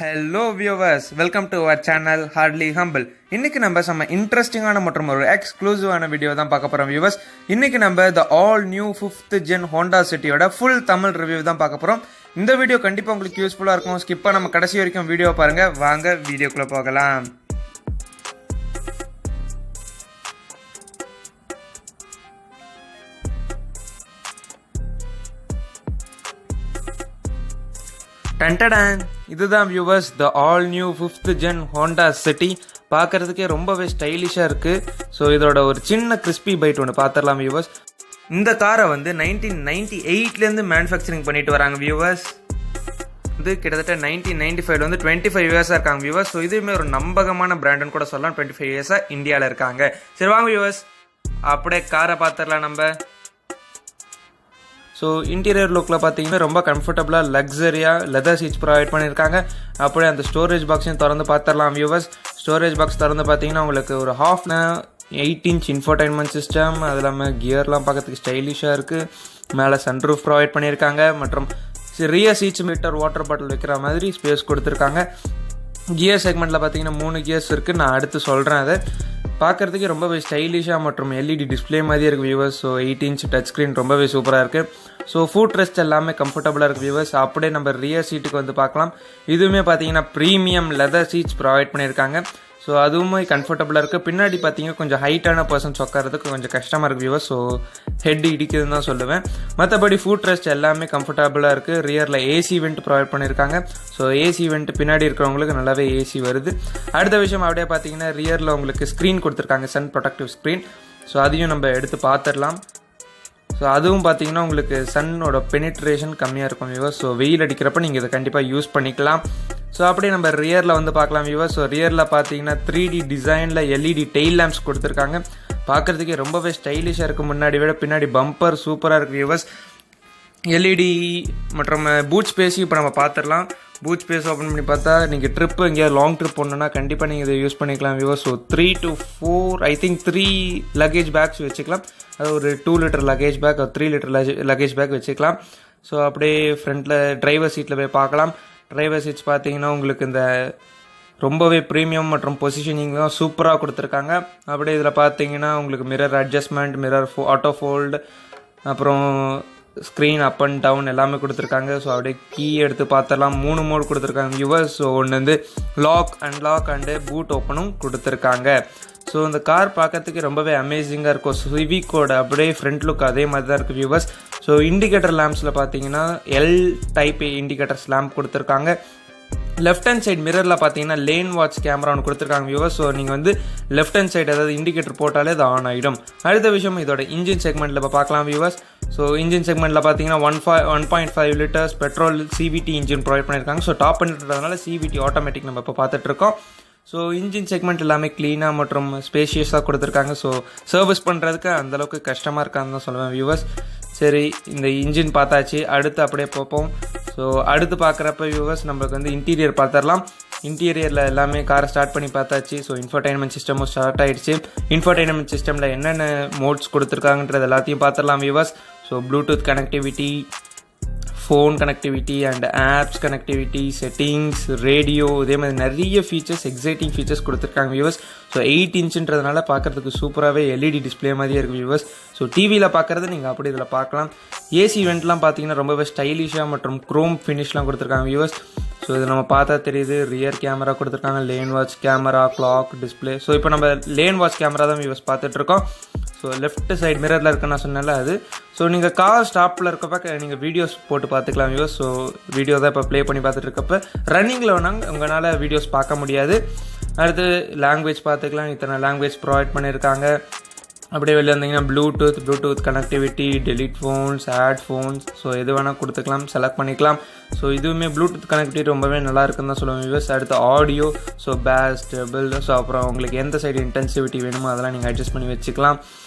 Hello viewers, welcome to our channel hardly humble. இன்னைக்கு நம்ம செம்ம இன்ட்ரெஸ்டிங்கான மற்றும் ஒரு எக்ஸ்க்ளூசிவான வீடியோ தான் பார்க்க போகிறோம் வியூவர்ஸ். இன்னைக்கு நம்ம the all new 5th gen Honda சிட்டியோட ஃபுல் தமிழ் ரிவ்யூ தான் பார்க்க போகிறோம். இந்த வீடியோ கண்டிப்பாக உங்களுக்கு யூஸ்ஃபுல்லாக இருக்கும். ஸ்கிப்பாக நம்ம கடைசி வரைக்கும் வீடியோ பாருங்கள். வாங்க வீடியோக்குள்ளே போகலாம். டன்டடான், இதுதான் viewers the all new 5th gen Honda City. பார்க்கறதுக்கே ரொம்பவே ஸ்டைலிஷாக இருக்குது. ஸோ இதோட ஒரு சின்ன கிறிஸ்பி பைட் ஒன்று பார்த்துடலாம் வியூவர்ஸ். இந்த காரை வந்து 1998லேருந்து மேனுஃபேக்சரிங் பண்ணிட்டு வராங்க வியூவர்ஸ். இது கிட்டத்தட்ட 1995 வந்து 25 இயர்ஸாக இருக்காங்க வியூவர்ஸ். ஸோ இதுவுமே ஒரு நம்பகமான பிராண்டுன்னு கூட சொல்லலாம். 25 இயர்ஸாக இந்தியாவில் இருக்காங்க. சரி வாங்க வியூவர்ஸ், அப்படியே காரை பார்த்துடலாம் நம்ம. ஸோ இன்டீரியர் லுக்கில் பார்த்தீங்கன்னா ரொம்ப கம்ஃபர்டபுளாக லக்ஸரியாக லெதர் சீட்ஸ் ப்ரொவைட் பண்ணியிருக்காங்க. அப்படியே அந்த ஸ்டோரேஜ் பாக்ஸையும் திறந்து பார்த்துடலாம் வியூவர்ஸ். ஸ்டோரேஜ் பாக்ஸ் திறந்து பார்த்தீங்கன்னா உங்களுக்கு ஒரு 8 inch இன்ஃபோடைன்மெண்ட் சிஸ்டம், அது இல்லாமல் கியர்லாம் பார்க்கறதுக்கு ஸ்டைலிஷாக இருக்குது. மேலே சன்ரூஃப் ப்ரொவைட் பண்ணியிருக்காங்க மற்றும் rear seats metre water bottle வைக்கிற மாதிரி ஸ்பேஸ் கொடுத்துருக்காங்க. கியர் செக்மெண்ட்டில் பார்த்தீங்கன்னா 3 கியர்ஸ் இருக்குது. நான் அடுத்து சொல்கிறேன். அதை பார்க்குறதுக்கு ரொம்பவே ஸ்டைலிஷாக மற்றும் எல்இடி டிஸ்பிளே மாதிரியே இருக்குது viewers. So 8 inch touch screen ரொம்பவே சூப்பராக இருக்குது. ஸோ ஃபுட் ரெஸ்ட் எல்லாமே கம்ஃபர்டபுளாக இருக்குது வியூவர்ஸ். அப்படியே நம்ம ரியர் சீட்டுக்கு வந்து பார்க்கலாம். இதுவுமே பார்த்தீங்கன்னா ப்ரீமியம் லெதர் சீட்ஸ் ப்ரொவைட் பண்ணியிருக்காங்க. ஸோ அதுவுமே கம்ஃபர்டபுளாக இருக்குது. பின்னாடி பார்த்தீங்கன்னா கொஞ்சம் ஹைட்டான பர்சன்ஸ் உட்காரதுக்கு கொஞ்சம் கஷ்டமாக இருக்குது வியூவர்ஸ். ஸோ ஹெட் இடிக்குதுன்னு தான் சொல்லுவேன். மற்றபடி ஃபுட் ரெஸ்ட் எல்லாமே கம்ஃபர்டபுளாக இருக்குது. ரியரில் ஏசி வெண்ட் ப்ரொவைட் பண்ணியிருக்காங்க. ஸோ ஏசி வெண்ட் பின்னாடி இருக்கிறவங்களுக்கு நல்லாவே ஏசி வருது. அடுத்த விஷயம் அப்படியே பார்த்தீங்கன்னா ரியரில் உங்களுக்கு ஸ்க்ரீன் கொடுத்துருக்காங்க, சன் ப்ரொடக்டிவ் ஸ்க்ரீன். ஸோ அதையும் நம்ம எடுத்து பார்த்துடலாம். ஸோ அதுவும் பார்த்தீங்கன்னா உங்களுக்கு சன்னோட பெனிட்ரேஷன் கம்மியாக இருக்கும் வியூவர்ஸ். ஸோ வெயில் அடிக்கிறப்ப நீங்கள் இதை கண்டிப்பாக யூஸ் பண்ணிக்கலாம். ஸோ அப்படியே நம்ம ரியரில் வந்து பார்க்கலாம் வியூவர்ஸ். ஸோ ரியரில் பார்த்தீங்கன்னா 3D டிசைனில் எல்இடி டெயில் லேம்ப்ஸ் கொடுத்துருக்காங்க. பார்க்குறதுக்கே ரொம்பவே ஸ்டைலிஷாக இருக்குது. முன்னாடி விட பின்னாடி பம்பர் சூப்பராக இருக்குது வியூவர்ஸ். எல்இடி மற்றும் பூட் ஸ்பேஸையும் இப்போ நம்ம பார்த்துடலாம். பூட் ஸ்பேஸ் ஓப்பன் பண்ணி பார்த்தா நீங்கள் ட்ரிப்பு எங்கேயாவது லாங் ட்ரிப் போகணுன்னா கண்டிப்பாக நீங்கள் இதை யூஸ் பண்ணிக்கலாம் viewers. So 3 to 4 I think 3 luggage bags வச்சுக்கலாம். அது ஒரு 2 liter லக்கேஜ் பேக், ஒரு 3 liter லக்கேஜ் பேக் வச்சுக்கலாம். ஸோ அப்படியே ஃப்ரண்ட்டில் டிரைவர் சீட்டில் போய் பார்க்கலாம். டிரைவர் சீட்ஸ் பார்த்தீங்கன்னா உங்களுக்கு இந்த ரொம்பவே ப்ரீமியம் மற்றும் பொசிஷனிங் தான் சூப்பராக கொடுத்துருக்காங்க. அப்படியே இதில் பார்த்தீங்கன்னா உங்களுக்கு mirror adjustment, mirror auto fold, அப்புறம் ஸ்க்ரீன் அப் அண்ட் டவுன் எல்லாமே கொடுத்துருக்காங்க. ஸோ அப்படியே கீ எடுத்து பார்த்தலாம். 3 மோட் கொடுத்துருக்காங்க வியூவர்ஸ். ஸோ ஒன்று வந்து லாக் அண்டு பூட் ஓப்பனும் கொடுத்துருக்காங்க. ஸோ இந்த கார் பார்க்கறதுக்கு ரொம்பவே அமேசிங்காக இருக்கும். சிவிக்கோட அப்படியே ஃப்ரண்ட் லுக் அதே மாதிரி தான் இருக்குது வியூவர்ஸ். ஸோ இண்டிகேட்டர் லேம்ப்ஸில் பார்த்தீங்கன்னா எல் டைப் இண்டிகேட்டர்ஸ் லேம்ப் கொடுத்துருக்காங்க. லெஃப்ட் ஹேண்ட் சைடு மிரரில் பார்த்தீங்கன்னா லேன் வாட்ச் கேமரா ஒன்று கொடுத்துருக்காங்க வியூவர்ஸ். ஸோ நீங்கள் வந்து லெஃப்ட் ஹேண்ட் சைடு அதாவது இண்டிகேட்டர் போட்டாலே அது ஆன் ஆகிடும். அடுத்த விஷயம் இதோட இன்ஜின் செக்மெண்ட்டில் இப்போ பார்க்கலாம் வியூவர்ஸ். ஸோ இன்ஜின் செக்மெண்ட்டில் பார்த்தீங்கன்னா 1.5 liters petrol CVT engine provide பண்ணியிருக்காங்க. ஸோ டாப் பண்ணிட்டுறதுனால சிவிடி ஆட்டோமேட்டிக் நம்ம இப்போ பார்த்துட்ருக்கோம். ஸோ இன்ஜின் செக்மெண்ட் எல்லாமே க்ளீனாக மற்றும் ஸ்பேஷியஸாக கொடுத்துருக்காங்க. ஸோ சர்வீஸ் பண்ணுறதுக்கு அந்தளவுக்கு கஷ்டமாக இருக்கான்னு தான் சொல்லுவேன் வியூவர்ஸ். சரி, இந்த இன்ஜின் பார்த்தாச்சு. அடுத்து அப்படியே பார்ப்போம். ஸோ அடுத்து பார்க்குறப்ப வியூவர்ஸ் நம்மளுக்கு வந்து இன்டீரியர் பார்த்துடலாம். இன்டீரியரில் எல்லாமே காரை ஸ்டார்ட் பண்ணி பார்த்தாச்சு. ஸோ இன்ஃபர்டைன்மெண்ட் சிஸ்டமும் ஸ்டார்ட் ஆகிடுச்சு. இன்ஃபர்டைன்மெண்ட் சிஸ்டமில் என்னென்ன மோட்ஸ் கொடுத்துருக்காங்கன்றது எல்லாத்தையும் பார்த்துடலாம் viewers. So Bluetooth connectivity, phone connectivity and apps connectivity, settings, radio, இதே மாதிரி நிறைய ஃபீச்சர்ஸ், எக்ஸைட்டிங் ஃபீச்சர்ஸ் கொடுத்துருக்காங்க வியூவர்ஸ். ஸோ 8 inchன்றதுனால பார்க்குறதுக்கு சூப்பராகவே எல்இடி டிஸ்பிளே மாதிரியே இருக்குது வியூவர்ஸ். ஸோ டிவியில் பார்க்குறது நீங்கள் அப்படி இதில் பார்க்கலாம். ஏசி வெண்ட்லாம் பார்த்தீங்கன்னா ரொம்பவே ஸ்டைலிஷாக மற்றும் க்ரோம் ஃபினிஷ்லாம் கொடுத்துருக்காங்க வியூவர்ஸ். ஸோ இது நம்ம பார்த்தா தெரியுது. ரியர் கேமரா கொடுத்துருக்காங்க, lane watch camera, clock, display. So இப்போ நம்ம லேன் வாட்ச் கேமரா தான் வியூவர்ஸ் பார்த்துட்ருக்கோம். ஸோ லெஃப்ட் சைடு மிரரில் இருக்குன்னு நான் சொன்னால அது. ஸோ நீங்கள் கார் ஸ்டாப்பில் இருக்கப்ப நீங்கள் வீடியோஸ் போட்டு பார்த்துக்கலாம் வியூவர்ஸ். ஸோ வீடியோ தான் இப்போ ப்ளே பண்ணி பார்த்துட்டு இருக்கப்ப ரன்னிங்கில் வேணாங்க உங்களால் வீடியோஸ் பார்க்க முடியாது. அடுத்து லாங்குவேஜ் பார்த்துக்கலாம். இத்தனை லாங்குவேஜ் ப்ரொவைட் பண்ணியிருக்காங்க. அப்படியே வெளியே வந்தீங்கன்னா Bluetooth connectivity, delete phones, add phones, so எது வேணால் கொடுத்துக்கலாம், செலக்ட் பண்ணிக்கலாம். ஸோ இதுவுமே ப்ளூடூத் கனெக்டிவிட்டி ரொம்பவே நல்லா இருக்குன்னு தான் சொல்லுவேன் வியூவர்ஸ். அடுத்து ஆடியோ, ஸோ பேஸ், டெபிள், ஸோ அப்புறம் உங்களுக்கு எந்த சைடு இன்டென்சிவிட்டி வேணுமோ அதெல்லாம் நீங்கள் அட்ஜஸ்ட் பண்ணி வச்சுக்கலாம்.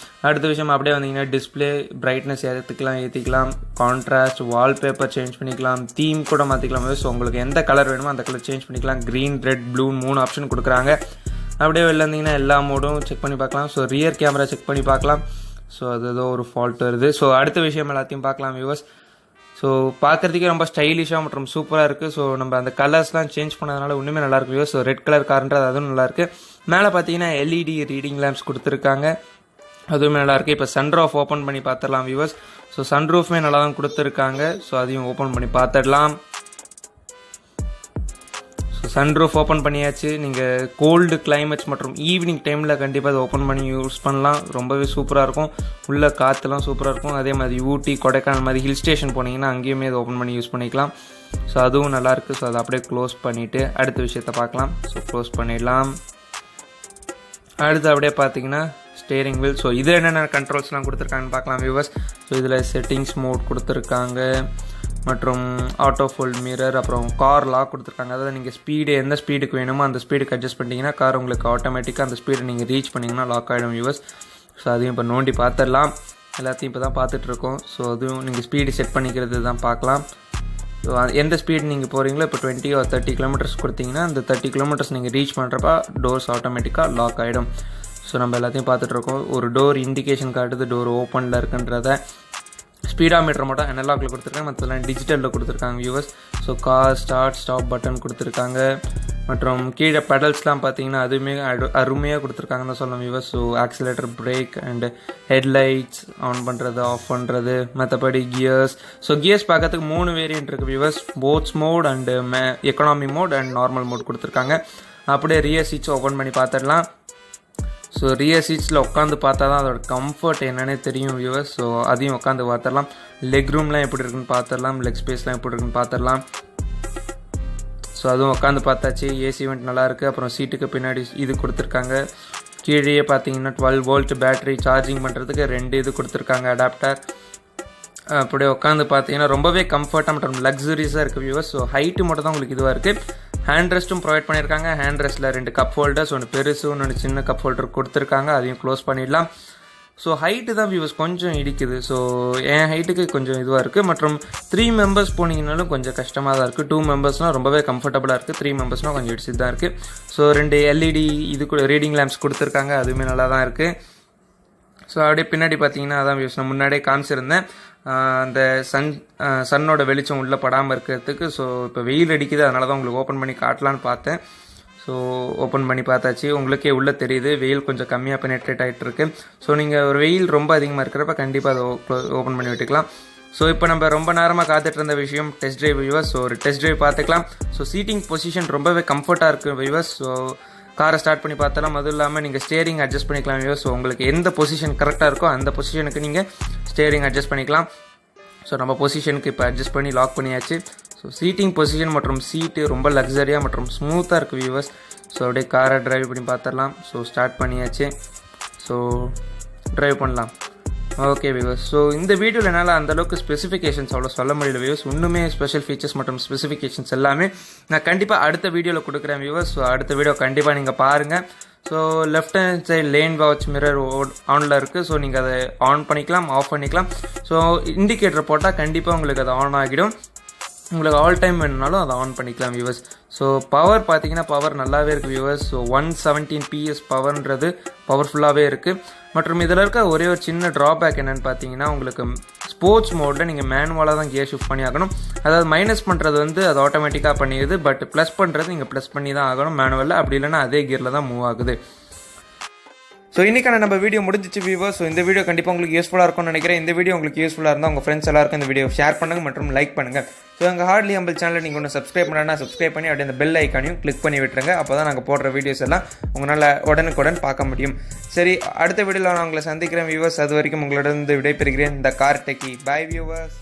அடுத்த விஷயம் அப்படியே வந்தீங்கன்னா டிஸ்பிளே பிரைட்னஸ் ஏற்றிக்கலாம், கான்ட்ராஸ்ட், வால்பேப்பர் சேஞ்ச் பண்ணிக்கலாம், தீம் கூட மாற்றிக்கலாம். ஸோ உங்களுக்கு எந்த கலர் வேணுமோ அந்த கலர் சேஞ்ச் பண்ணிக்கலாம். க்ரீன், ரெட், ப்ளூ 3 ஆப்ஷன் கொடுக்குறாங்க. அப்படியே வெளில இருந்தீங்கன்னா எல்லா மோடும் செக் பண்ணி பார்க்கலாம். ஸோ ரியர் கேமரா செக் பண்ணி பார்க்கலாம். ஸோ அது ஏதோ ஒரு ஃபால்ட் வருது. ஸோ அடுத்த விஷயம் எல்லாத்தையும் பார்க்கலாம் வியூவர்ஸ். ஸோ பார்க்குறதுக்கே ரொம்ப ஸ்டைலிஷாக மற்றும் சூப்பராக இருக்குது. ஸோ நம்ம அந்த கலர்ஸ்லாம் சேஞ்ச் பண்ணதுனால இன்னுமே நல்லாயிருக்கு வியூவர்ஸ். ஸோ ரெட் கலர் கார்ன்றது அதுவும் நல்லாயிருக்கு. மேலே பார்த்தீங்கன்னா LED ரீடிங் லேம்ப்ஸ் கொடுத்துருக்காங்க, அதுவுமே நல்லாயிருக்கு. இப்போ சன்ரூஃப் ஓப்பன் பண்ணி பார்த்துடலாம் வியூவர்ஸ். ஸோ சன்ரூஃப்மே நல்லா தான் கொடுத்துருக்காங்க. ஸோ அதையும் ஓப்பன் பண்ணி பார்த்துடலாம். ஸோ சன்ரூஃப் ஓப்பன் பண்ணியாச்சு. நீங்கள் கோல்டு கிளைமேட்ஸ் மற்றும் ஈவினிங் டைமில் கண்டிப்பாக அதை ஓப்பன் பண்ணி யூஸ் பண்ணலாம். ரொம்பவே சூப்பராக இருக்கும். உள்ள காற்றுலாம் சூப்பராக இருக்கும். அதே மாதிரி ஊட்டி, கொடைக்கானல் மாதிரி ஹில் ஸ்டேஷன் போனீங்கன்னா அங்கேயுமே அதை ஓப்பன் பண்ணி யூஸ் பண்ணிக்கலாம். ஸோ அதுவும் நல்லாயிருக்கு. ஸோ அதை அப்படியே க்ளோஸ் பண்ணிவிட்டு அடுத்த விஷயத்தை பார்க்கலாம். ஸோ க்ளோஸ் பண்ணிடலாம். அடுத்து அப்படியே பார்த்தீங்கன்னா ஸ்டேரிங் வீல். ஸோ இதில் என்னென்ன கண்ட்ரோல்ஸ்லாம் கொடுத்துருக்காங்கன்னு பார்க்கலாம் வியூவர்ஸ். ஸோ இதில் செட்டிங்ஸ் மோட் கொடுத்துருக்காங்க மற்றும் ஆட்டோ ஃபோல்ட் மிரர், அப்புறம் கார் லாக் கொடுத்துருக்காங்க. அதாவது நீங்கள் ஸ்பீடு எந்த ஸ்பீடுக்கு வேணுமோ அந்த ஸ்பீடுக்கு அட்ஜஸ்ட் பண்ணிட்டீங்கன்னா கார் உங்களுக்கு ஆட்டோமேட்டிக்காக அந்த ஸ்பீடு நீங்கள் ரீச் பண்ணிங்கன்னா லாக் ஆகிடும் வியூவர்ஸ். ஸோ அதையும் இப்போ நோண்டி பார்த்துடலாம். எல்லாத்தையும் இப்போ தான் பார்த்துட்ருக்கோம். ஸோ அதுவும் நீங்கள் ஸ்பீடு செட் பண்ணிக்கிறது தான் பார்க்கலாம். ஸோ எந்த ஸ்பீடு நீங்கள் போகிறீங்களோ இப்போ 20 or 30 கிலோமீட்டர்ஸ் கொடுத்தீங்கன்னா அந்த 30 கிலோமீட்டர்ஸ் நீங்கள் ரீச் பண்ணுறப்ப டோர்ஸ் ஆட்டோமேட்டிக்காக லாக் ஆகிடும். ஸோ நம்ம எல்லாத்தையும் பார்த்துட்ருக்கோம். ஒரு டோர் இண்டிகேஷன் காட்டுது டோர் ஓப்பனில் இருக்குன்றத. ஸ்பீடா மீட்டர் மட்டும் அனலாக்ல கொடுத்துருக்காங்க, மற்றெல்லாம் டிஜிட்டலில் கொடுத்துருக்காங்க viewers. So car start stop button கொடுத்துருக்காங்க. மற்றும் கீழே பெடல்ஸ்லாம் பார்த்தீங்கன்னா அதுவுமே அருமையாக கொடுத்துருக்காங்கன்னு தான் சொல்லணும் viewers. So accelerator, brake and headlights on பண்ணுறது, ஆஃப் பண்ணுறது, மற்றபடி கியர்ஸ். ஸோ கியர்ஸ் பார்க்கறதுக்கு 3 வேரியன்ட் இருக்குது viewers. Sports mode and economy mode and normal mode கொடுத்துருக்காங்க. அப்படியே ரியர் சீட்ஸ் ஓப்பன் பண்ணி பார்த்துடலாம். ஸோ ரியர் சீட்ஸில் உட்காந்து பார்த்தா தான் அதோட கம்ஃபர்ட் என்னன்னே தெரியும் வியூவர்ஸ். ஸோ அதையும் உட்காந்து பார்த்துடலாம். லெக் ரூம்லாம் எப்படி இருக்குன்னு பார்த்துடலாம், லெக் ஸ்பேஸ்லாம் எப்படி இருக்குன்னு பார்த்துடலாம். ஸோ அதுவும் உட்காந்து பார்த்தாச்சு. ஏசி வெண்ட் நல்லாயிருக்கு. அப்புறம் சீட்டுக்கு பின்னாடி இது கொடுத்துருக்காங்க. கீழே பார்த்தீங்கன்னா 12 volt பேட்டரி சார்ஜிங் பண்ணுறதுக்கு 2 இது கொடுத்துருக்காங்க அடாப்டர். அப்படியே உட்காந்து பார்த்தீங்கன்னா ரொம்பவே கம்ஃபர்ட்டாக மற்றும் லக்ஸுரியஸாக இருக்குது வியூவர்ஸ். ஸோ ஹைட்டு மட்டும் தான் உங்களுக்கு இதுவாக இருக்குது. ஹேண்ட் ரெஸ்ட்டும் ப்ரொவைட் பண்ணியிருக்காங்க. ஹேண்ட் ரெஸ்ட்டில் 2 கப் ஹோல்டர்ஸ், ஒன்று பெருசு ஒன்று சின்ன கப் ஹோல்டர் கொடுத்துருக்காங்க. அதையும் க்ளோஸ் பண்ணிடலாம். ஸோ ஹைட்டு தான் வியூவர்ஸ் கொஞ்சம் இடிக்குது. ஸோ என் ஹைட்டுக்கு கொஞ்சம் இதுவாக இருக்குது. மற்றும் 3 members போனீங்கன்னாலும் கொஞ்சம் கஷ்டமாக தான் இருக்குது. 2 members ரொம்பவே கம்ஃபர்டபுளாக இருக்குது. 3 members கொஞ்சம் இடிச்சு தான் இருக்குது. ஸோ 2 LED இது கூட ரீடிங் லேம்ப்ஸ் கொடுத்துருக்காங்க, அதுவுமே நல்லா தான் இருக்குது. ஸோ அப்படியே பின்னாடி பார்த்தீங்கன்னா அதான் வியூஸ் நான் முன்னாடியே காமிச்சிருந்தேன், அந்த சன்னோட வெளிச்சம் உள்ளே படாமல் இருக்கிறதுக்கு. ஸோ இப்போ வெயில் அடிக்குது, அதனால தான் உங்களுக்கு ஓப்பன் பண்ணி காட்டலான்னு பார்த்தேன். ஸோ ஓப்பன் பண்ணி பார்த்தாச்சு. உங்களுக்கே உள்ளே தெரியுது வெயில் கொஞ்சம் கம்மியாக பெனட்ரேட் ஆகிட்டு இருக்கு. ஸோ நீங்கள் ஒரு வெயில் ரொம்ப அதிகமாக இருக்கிறப்ப கண்டிப்பாக அதை ஓப்பன் பண்ணி விட்டுக்கலாம். ஸோ இப்போ நம்ம ரொம்ப நேரமாக காத்துட்டு இருந்த விஷயம் டெஸ்ட் ட்ரைவ் வியூவர்ஸ். ஸோ ஒரு டெஸ்ட் ட்ரைவ் பார்த்துக்கலாம். ஸோ சீட்டிங் பொசிஷன் ரொம்பவே கம்ஃபர்ட்டாக இருக்குது வியூவர்ஸ். ஸோ காரை ஸ்டார்ட் பண்ணி பார்த்தலாம். அதுவும் இல்லாமல் நீங்கள் ஸ்டேரிங் அட்ஜஸ்ட் பண்ணிக்கலாம் வியூவர்ஸ். ஸோ உங்களுக்கு எந்த பொசிஷன் கரெக்டாக இருக்கோ அந்த பொசிஷனுக்கு நீங்கள் ஸ்டேரிங் அட்ஜஸ்ட் பண்ணிக்கலாம். ஸோ நம்ம பொசிஷனுக்கு இப்போ அட்ஜஸ்ட் பண்ணி லாக் பண்ணியாச்சு. ஸோ சீட்டிங் பொசிஷன் மற்றும் சீட்டு ரொம்ப லக்ஸரியாக மற்றும் ஸ்மூத்தாக இருக்குது வியூவர்ஸ். ஸோ அப்படியே காரை ட்ரைவ் பண்ணி பார்த்துடலாம். ஸோ ஸ்டார்ட் பண்ணியாச்சு. ஸோ ட்ரைவ் பண்ணலாம். Okay viewers. ஸோ இந்த வீடியோவில் என்னால் அந்தளவுக்கு ஸ்பெசிஃபிகேஷன்ஸ் அவ்வளோ சொல்ல முடியல வியூவர்ஸ். இன்னுமே ஸ்பெஷல் ஃபீச்சர்ஸ் மற்றும் ஸ்பெசிஃபிகேஷன்ஸ் எல்லாமே நான் கண்டிப்பாக அடுத்த வீடியோவில் கொடுக்குறேன் வியூவர்ஸ். ஸோ அடுத்த வீடியோ கண்டிப்பாக நீங்கள் பாருங்கள். So left hand side lane watch mirror ஆனில் இருக்குது. ஸோ நீங்கள் அதை ஆன் பண்ணிக்கலாம், ஆஃப் பண்ணிக்கலாம். ஸோ இண்டிகேட்டர் போட்டால் கண்டிப்பாக உங்களுக்கு அது ஆன் ஆகிடும். உங்களுக்கு ஆல் டைம் வேணுனாலும் அதை ஆன் பண்ணிக்கலாம் வியூவர்ஸ். ஸோ பவர் பார்த்தீங்கன்னா பவர் நல்லாவே இருக்குது வியூவர்ஸ். ஸோ 117 PS பவர்ன்றது பவர்ஃபுல்லாகவே இருக்குது. மற்றும் இதில் இருக்க ஒரே ஒரு சின்ன ட்ராபேக் என்னென்னு பார்த்தீங்கன்னா உங்களுக்கு ஸ்போர்ட்ஸ் மோடில் நீங்கள் மேனுவலாக தான் கியர் ஷிஃப்ட் பண்ணி ஆகணும். அதாவது மைனஸ் பண்ணுறது அது ஆட்டோமேட்டிக்காக பண்ணிடுது. பட் ப்ளஸ் பண்ணுறது நீங்கள் ப்ளஸ் பண்ணி தான் ஆகணும் மேனுவலில். அப்படி இல்லைன்னா அதே கியரில் தான் மூவ் ஆகுது. ஸோ இன்றைக்கான நம்ம வீடியோ முடிஞ்சிச்சு வியூவர்ஸ். ஸோ இந்த வீடியோ கண்டிப்பாக உங்களுக்கு யூஸ்ஃபுல்லாக இருக்கும்னு நினைக்கிறேன். இந்த வீடியோ உங்களுக்கு யூஸ்ஃபுல்லாக இருந்தால் உங்கள் ஃப்ரெண்ட்ஸ் எல்லாருக்கும் இந்த வீடியோ ஷேர் பண்ணுங்கள் மற்றும் லைக் பண்ணுங்கள். ஸோ எங்கள் ஹார்ட்லி ஹம்பிள் சேனலை நீங்கள் ஒன்று சப்ஸ்கிரைப் பண்ணா சப்ஸ்கிரைப் பண்ணி அப்படியே அந்த பெல் ஐக்கானையும் கிளிக் பண்ணி விட்டுருங்க. அப்போ தான் நாங்கள் போடுற வீடியோஸ் எல்லாம் உங்களால் உடனுக்குடன் பார்க்க முடியும். சரி, அடுத்த வீடியோவில் நான் உங்களை சந்திக்கிறேன் வியூவர்ஸ். அது வரைக்கும் உங்களிடம் விடைபெறுகிறேன். இந்த கார் டெக்கி. By viewers.